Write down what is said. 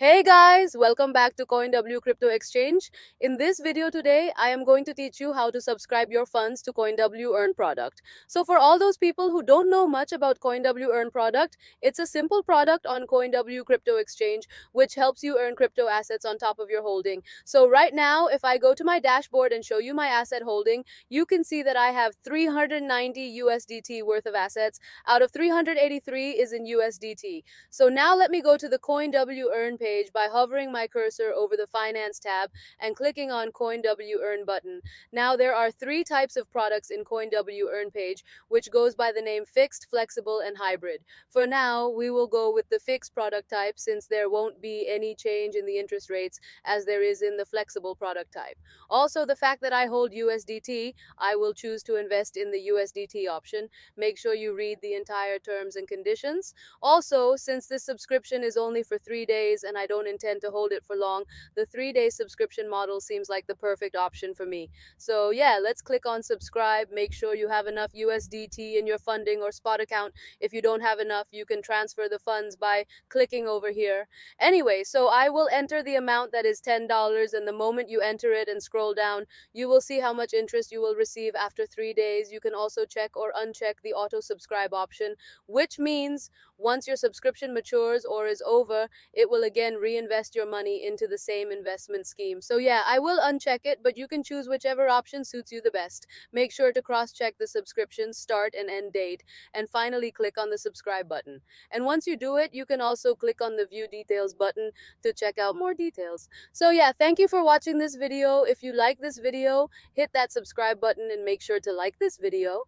Hey guys, welcome back to CoinW Crypto Exchange. In this video today, I am going to teach you how to subscribe your funds to CoinW Earn product. So for all those people who don't know much about CoinW Earn product, it's a simple product on CoinW Crypto Exchange which helps you earn crypto assets on top of your holding. So right now, if I go to my dashboard and show you my asset holding, you can see that I have 390 USDT worth of assets. Out of 383 is in USDT. So now let me go to the CoinW Earn page by hovering my cursor over the Finance tab and clicking on CoinW Earn button. Now there are three types of products in CoinW Earn page, which goes by the name fixed, flexible, and hybrid. For now, we will go with the fixed product type since there won't be any change in the interest rates as there is in the flexible product type. Also, the fact that I hold USDT, I will choose to invest in the USDT option. Make sure you read the entire terms and conditions. Also, since this subscription is only for 3 days and I don't intend to hold it for long, the 3 day subscription model seems like the perfect option for me. So yeah, let's click on subscribe. Make sure you have enough USDT in your funding or spot account. If you don't have enough, you can transfer the funds by clicking over here. Anyway, so I will enter the amount that is $10, and the moment you enter it and scroll down, you will see how much interest you will receive after 3 days. You can also check or uncheck the auto subscribe option, which means once your subscription matures or is over, it will again reinvest your money into the same investment scheme. So yeah, I will uncheck it, but you can choose whichever option suits you the best. Make sure to cross-check the subscription start and end date, and finally click on the subscribe button. And once you do it, you can also click on the view details button to check out more details. So yeah, thank you for watching this video. If you like this video, hit that subscribe button and make sure to like this video.